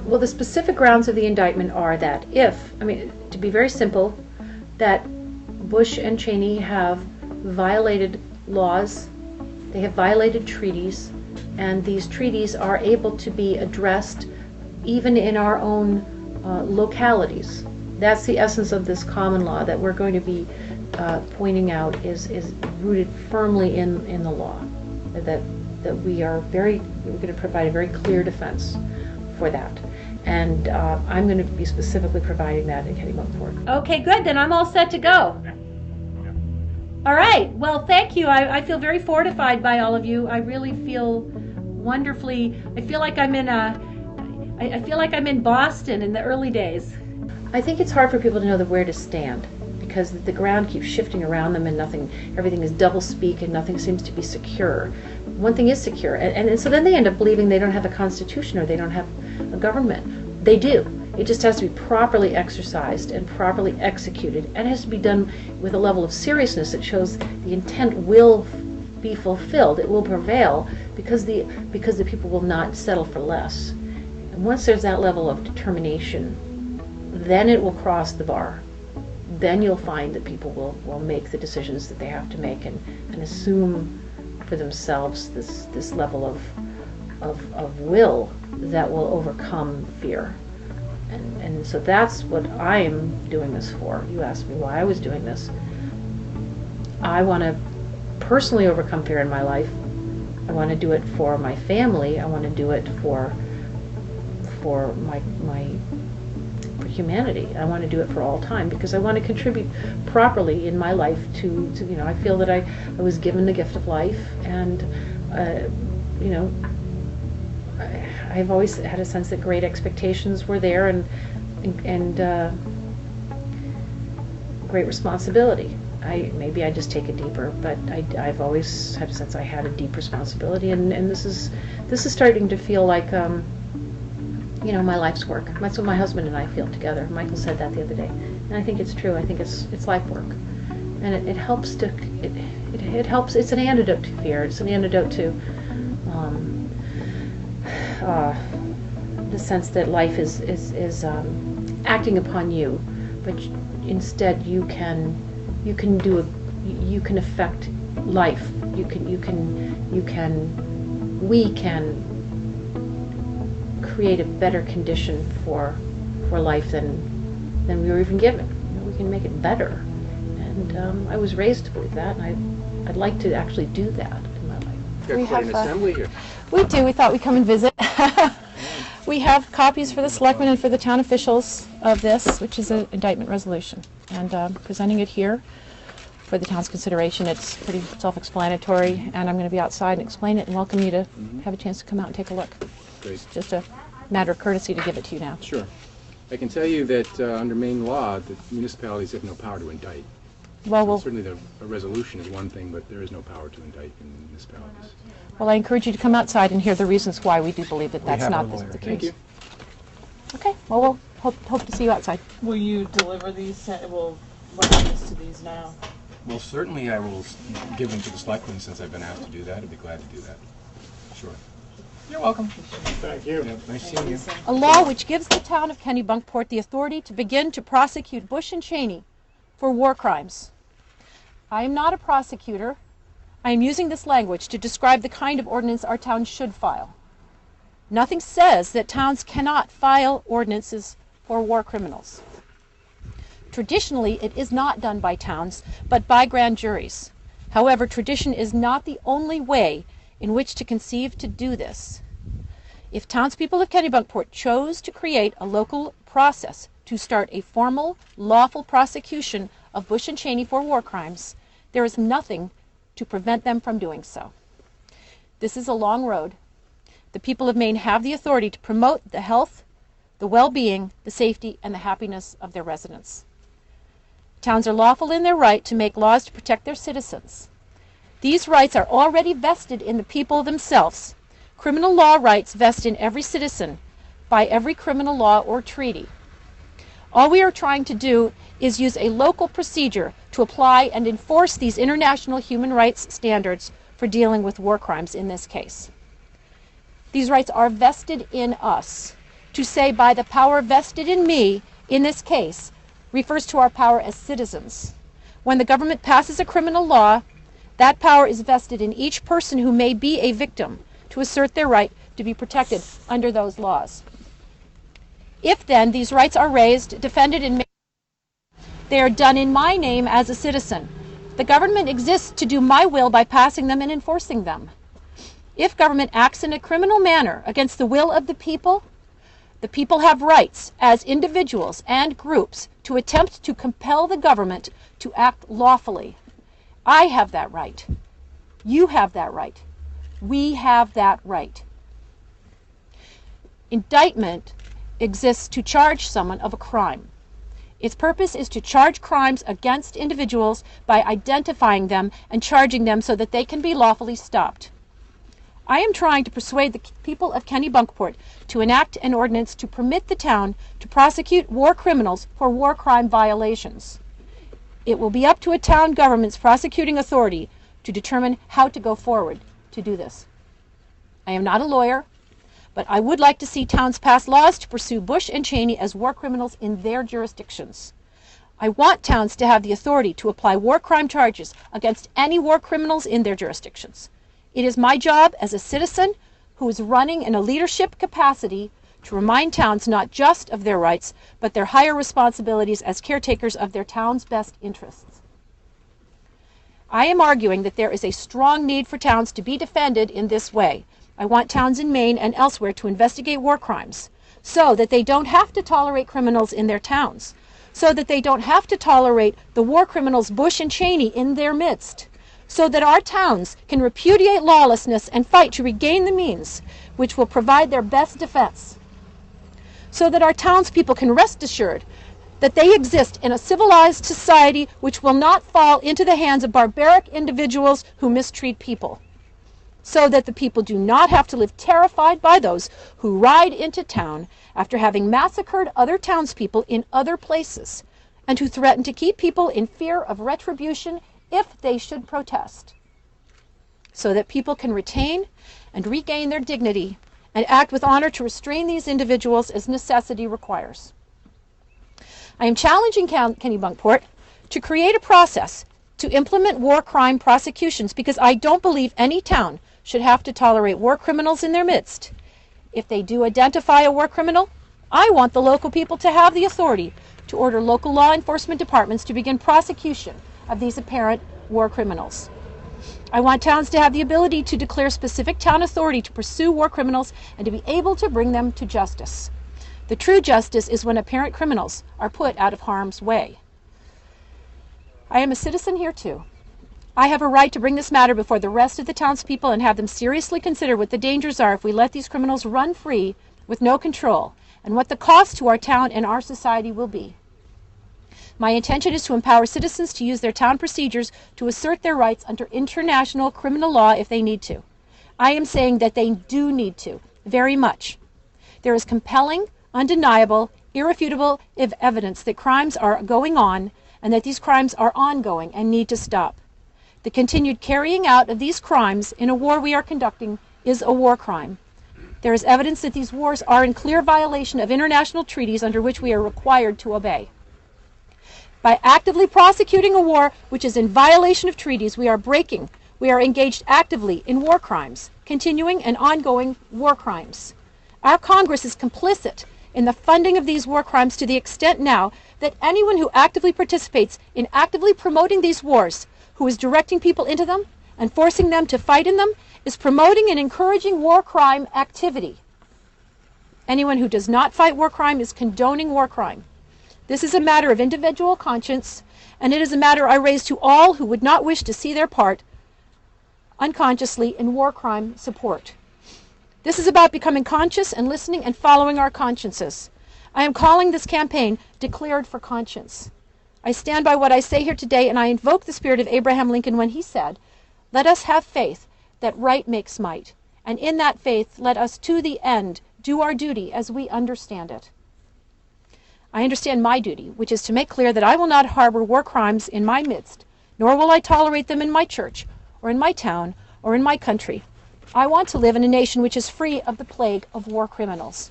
Well, the specific grounds of the indictment are that to be very simple, that Bush and Cheney have violated laws, they have violated treaties, and these treaties are able to be addressed even in our own localities. That's the essence of this common law that we're going to be pointing out is rooted firmly in the law. That we're going to provide a very clear defense for that. And I'm going to be specifically providing that in Kennebunkport. Okay, good. Then I'm all set to go. All right. Well, thank you. I feel very fortified by all of you. I really feel wonderfully. I feel like I'm in Boston in the early days. I think it's hard for people to know where to stand because the ground keeps shifting around them and everything is double-speak and nothing seems to be secure. One thing is secure, and so then they end up believing they don't have a constitution or they don't have a government. They do. It just has to be properly exercised and properly executed, and it has to be done with a level of seriousness that shows the intent will be fulfilled. It will prevail because the people will not settle for less. And once there's that level of determination, then it will cross the bar. Then you'll find that people will make the decisions that they have to make and assume for themselves this level of will that will overcome fear. And so that's what I'm doing this for. You asked me why I was doing this. I want to personally overcome fear in my life. I want to do it for my family. I want to do it for humanity. I want to do it for all time because I want to contribute properly in my life to I feel that I was given the gift of life, and I've always had a sense that great expectations were there and great responsibility. Maybe I just take it deeper, but I've always had a sense I had a deep responsibility, and this is starting to feel like my life's work. That's what my husband and I feel together. Michael said that the other day, and I think it's true. I think it's life work, and it helps to it helps. It's an antidote to fear. It's an antidote to the sense that life is acting upon you, but instead you can affect life. We can create a better condition for life than we were even given. We can make it better, and I was raised to believe that, and I'd like to actually do that in my life. We've got quite an assembly here. We do. We thought we'd come and visit. We have copies for the selectmen and for the town officials of this, which is an indictment resolution, and presenting it here for the town's consideration. It's pretty self-explanatory, and I'm going to be outside and explain it and welcome you to have a chance to come out and take a look. Great. It's just a matter of courtesy to give it to you now. Sure. I can tell you that under Maine law, the municipalities have no power to indict. Well, certainly a resolution is one thing, but there is no power to indict in municipalities. Well, I encourage you to come outside and hear the reasons why we do believe that that's not the case. Thank you. Okay. Well, we'll hope to see you outside. Will you deliver these? What happens to these now? Well, certainly I will give them to the selectmen since I've been asked to do that. I'd be glad to do that. Sure. You're welcome. Thank you. Yeah, nice seeing you. A law which gives the town of Kennebunkport the authority to begin to prosecute Bush and Cheney for war crimes. I am not a prosecutor. I am using this language to describe the kind of ordinance our town should file. Nothing says that towns cannot file ordinances for war criminals. Traditionally, it is not done by towns, but by grand juries. However, tradition is not the only way in which to conceive to do this. If townspeople of Kennebunkport chose to create a local process to start a formal, lawful prosecution of Bush and Cheney for war crimes, there is nothing to prevent them from doing so. This is a long road. The people of Maine have the authority to promote the health, the well-being, the safety, and the happiness of their residents. Towns are lawful in their right to make laws to protect their citizens. These rights are already vested in the people themselves. Criminal law rights vest in every citizen by every criminal law or treaty. All we are trying to do is use a local procedure to apply and enforce these international human rights standards for dealing with war crimes in this case. These rights are vested in us. to say by the power vested in me, in this case, refers to our power as citizens. When the government passes a criminal law, that power is vested in each person who may be a victim to assert their right to be protected under those laws. If then these rights are raised, defended, and they are done in my name as a citizen. The government exists to do my will by passing them and enforcing them. If government acts in a criminal manner against the will of the people have rights as individuals and groups to attempt to compel the government to act lawfully. I have that right. You have that right. We have that right. Indictment exists to charge someone of a crime. Its purpose is to charge crimes against individuals by identifying them and charging them so that they can be lawfully stopped. I am trying to persuade the people of Kennebunkport to enact an ordinance to permit the town to prosecute war criminals for war crime violations. It will be up to a town government's prosecuting authority to determine how to go forward to do this. I am not a lawyer, but I would like to see towns pass laws to pursue Bush and Cheney as war criminals in their jurisdictions. I want towns to have the authority to apply war crime charges against any war criminals in their jurisdictions. It is my job as a citizen who is running in a leadership capacity to remind towns not just of their rights, but their higher responsibilities as caretakers of their town's best interests. I am arguing that there is a strong need for towns to be defended in this way. I want towns in Maine and elsewhere to investigate war crimes so that they don't have to tolerate criminals in their towns, so that they don't have to tolerate the war criminals Bush and Cheney in their midst, so that our towns can repudiate lawlessness and fight to regain the means which will provide their best defense, so that our townspeople can rest assured that they exist in a civilized society which will not fall into the hands of barbaric individuals who mistreat people, so that the people do not have to live terrified by those who ride into town after having massacred other townspeople in other places, and who threaten to keep people in fear of retribution if they should protest, so that people can retain and regain their dignity and act with honor to restrain these individuals as necessity requires. I am challenging Kennebunkport to create a process to implement war crime prosecutions because I don't believe any town should have to tolerate war criminals in their midst. If they do identify a war criminal, I want the local people to have the authority to order local law enforcement departments to begin prosecution of these apparent war criminals. I want towns to have the ability to declare specific town authority to pursue war criminals and to be able to bring them to justice. The true justice is when apparent criminals are put out of harm's way. I am a citizen here too. I have a right to bring this matter before the rest of the townspeople and have them seriously consider what the dangers are if we let these criminals run free with no control, and what the cost to our town and our society will be. My intention is to empower citizens to use their town procedures to assert their rights under international criminal law if they need to. I am saying that they do need to, very much. There is compelling, undeniable, irrefutable evidence that crimes are going on and that these crimes are ongoing and need to stop. The continued carrying out of these crimes in a war we are conducting is a war crime. There is evidence that these wars are in clear violation of international treaties under which we are required to obey. By actively prosecuting a war which is in violation of treaties we are engaged actively in war crimes, continuing and ongoing war crimes. Our Congress is complicit in the funding of these war crimes to the extent now that anyone who actively participates in actively promoting these wars, who is directing people into them and forcing them to fight in them, is promoting and encouraging war crime activity. Anyone who does not fight war crime is condoning war crime. This is a matter of individual conscience, and it is a matter I raise to all who would not wish to see their part unconsciously in war crime support. This is about becoming conscious and listening and following our consciences. I am calling this campaign Declared for Conscience. I stand by what I say here today, and I invoke the spirit of Abraham Lincoln when he said, "Let us have faith that right makes might, and in that faith let us to the end do our duty as we understand it." I understand my duty, which is to make clear that I will not harbor war crimes in my midst, nor will I tolerate them in my church, or in my town, or in my country. I want to live in a nation which is free of the plague of war criminals.